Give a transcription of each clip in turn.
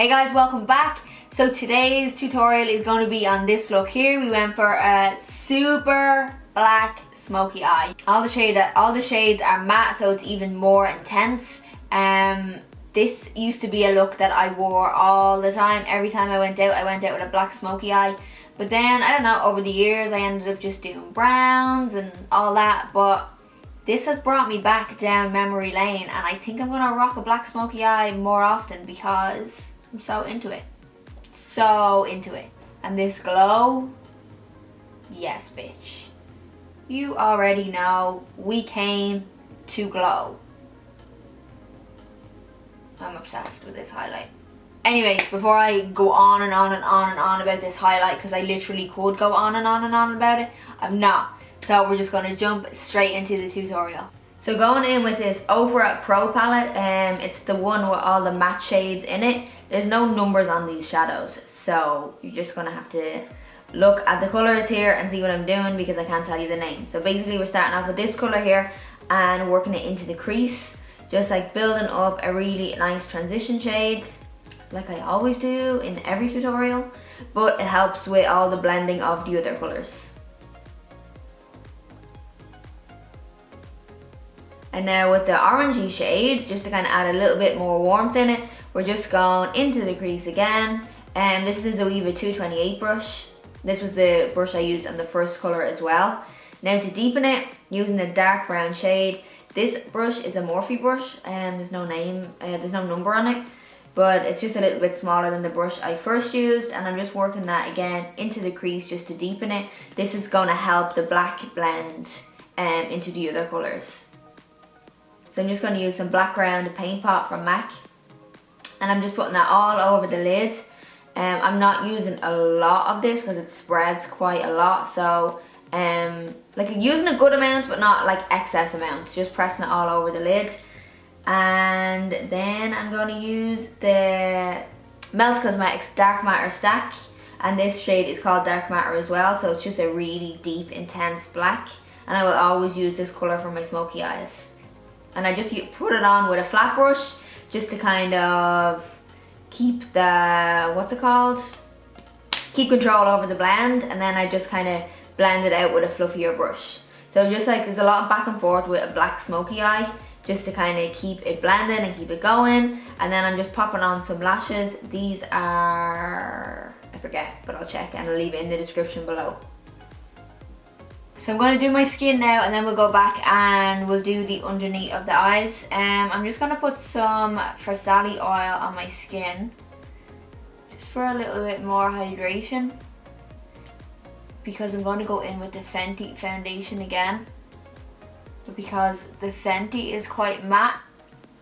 Hey guys, welcome back. So today's tutorial is going to be on this look here. We went for a super black smoky eye. All the shades are matte, so it's even more intense. This used to be a look that I wore all the time. Every time I went out with a black smoky eye. But then, I don't know, over the years I ended up just doing browns and all that. But this has brought me back down memory lane, and I think I'm going to rock a black smoky eye more often because I'm so into it. So into it. And this glow, yes bitch. You already know we came to glow. I'm obsessed with this highlight. Anyway, before I go on and on and on and on about this highlight, because I literally could go on and on and on about it, I'm not. So we're just going to jump straight into the tutorial. So going in with this Ofra Pro palette, it's the one with all the matte shades in it. There's no numbers on these shadows, so you're just going to have to look at the colours here and see what I'm doing because I can't tell you the name. So basically we're starting off with this colour here and working it into the crease, just like building up a really nice transition shade, like I always do in every tutorial, but it helps with all the blending of the other colours. And now with the orangey shade, just to kind of add a little bit more warmth in it, we're just going into the crease again. And this is a Zoeva 228 brush. This was the brush I used on the first colour as well. Now to deepen it, using the dark brown shade. This brush is a Morphe brush, and there's no name, there's no number on it. But it's just a little bit smaller than the brush I first used, and I'm just working that again into the crease just to deepen it. This is going to help the black blend into the other colours. So I'm just going to use some black round paint pot from MAC, and I'm just putting that all over the lid. I'm not using a lot of this because it spreads quite a lot, so like using a good amount but not like excess amounts, just pressing it all over the lid. And then I'm going to use the Melts Cosmetics Dark Matter Stack, and this shade is called Dark Matter as well, so it's just a really deep intense black, and I will always use this colour for my smoky eyes. And I just put it on with a flat brush just to kind of keep the, what's it called? Keep control over the blend, and then I just kind of blend it out with a fluffier brush. So just like there's a lot of back and forth with a black smoky eye just to kind of keep it blended and keep it going. And then I'm just popping on some lashes. These are, I forget, but I'll check and I'll leave it in the description below. So I'm going to do my skin now, and then we'll go back and we'll do the underneath of the eyes. I'm just going to put some Versali oil on my skin, just for a little bit more hydration, because I'm going to go in with the Fenty foundation again. But because the Fenty is quite matte,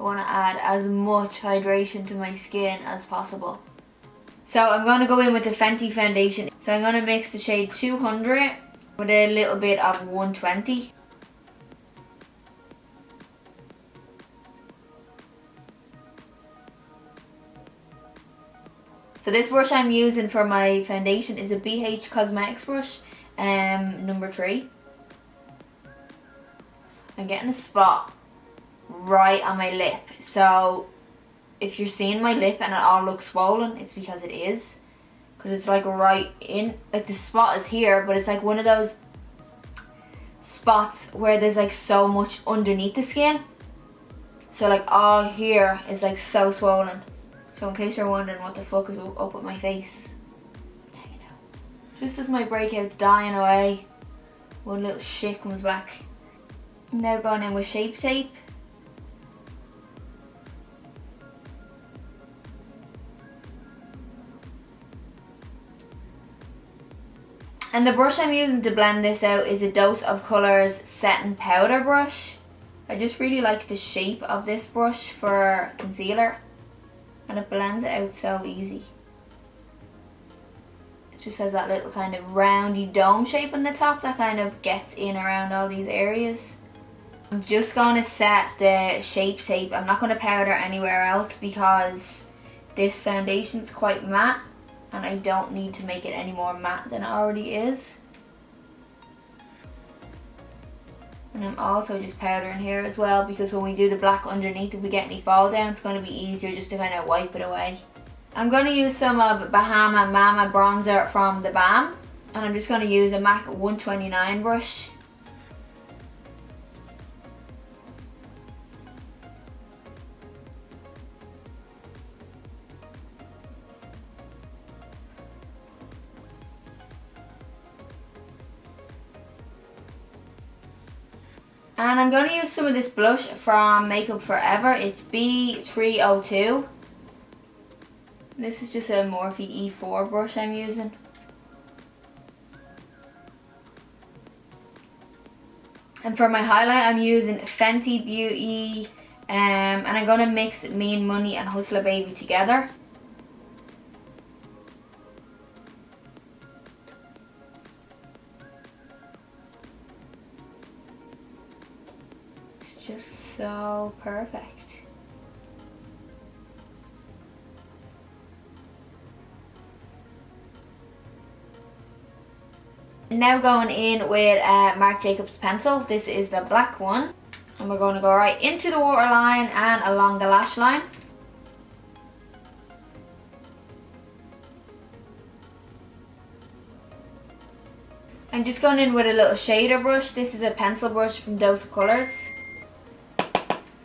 I want to add as much hydration to my skin as possible. So I'm going to go in with the Fenty foundation. So I'm going to mix the shade 200 with a little bit of 120. So this brush I'm using for my foundation is a BH Cosmetics brush, number 3. I'm getting a spot right on my lip. So if you're seeing my lip and it all looks swollen, it's because it is. Because it's like right in, like the spot is here, but it's like one of those spots where there's like so much underneath the skin. So like all here is like so swollen. So in case you're wondering what the fuck is up with my face, now you know. Just as my breakout's dying away, one little shit comes back. I'm now going in with Shape Tape. And the brush I'm using to blend this out is a Dose of Colours Setting Powder brush. I just really like the shape of this brush for concealer, and it blends it out so easy. It just has that little kind of roundy dome shape on the top that kind of gets in around all these areas. I'm just going to set the Shape Tape. I'm not going to powder anywhere else because this foundation's quite matte, and I don't need to make it any more matte than it already is. And I'm also just powdering here as well, because when we do the black underneath, if we get any fall down, it's going to be easier just to kind of wipe it away. I'm going to use some of Bahama Mama bronzer from the Balm, and I'm just going to use a MAC 129 brush. And I'm going to use some of this blush from Makeup Forever. It's B302. This is just a Morphe E4 brush I'm using. And for my highlight, I'm using Fenty Beauty, and I'm going to mix Mean Money and Hustler Baby together. It's just so perfect. Now going in with Marc Jacobs pencil. This is the black one. And we're going to go right into the waterline and along the lash line. I'm just going in with a little shader brush. This is a pencil brush from Dose of Colours.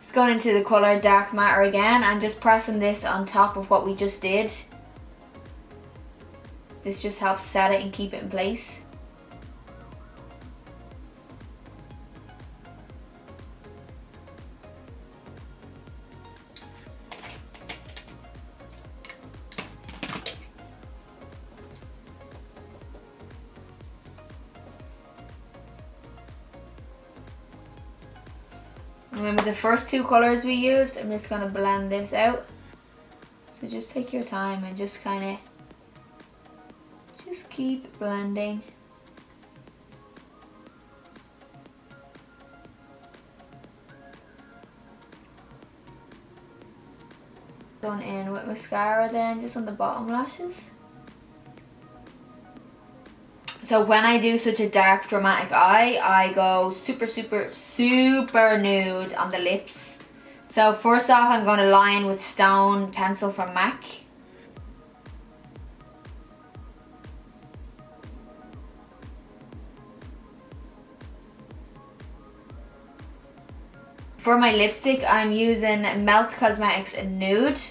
Just going into the colour Dark Matter again and just pressing this on top of what we just did. This just helps set it and keep it in place. And then with the first two colours we used, I'm just going to blend this out. So just take your time and just kind of just keep blending. Going in with mascara then, just on the bottom lashes. So when I do such a dark dramatic eye, I go super nude on the lips. So first off, I'm going to line with Stone pencil from MAC. For my lipstick, I'm using Melt Cosmetics Nude.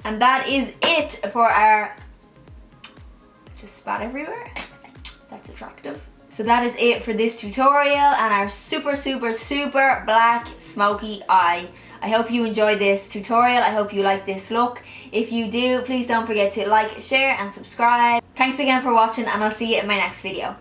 And that is it for our, just spat everywhere, that's attractive. So that is it for this tutorial and our super black smoky eye. I hope you enjoyed this tutorial, I hope you like this look. If you do, please don't forget to like, share and subscribe. Thanks again for watching and I'll see you in my next video.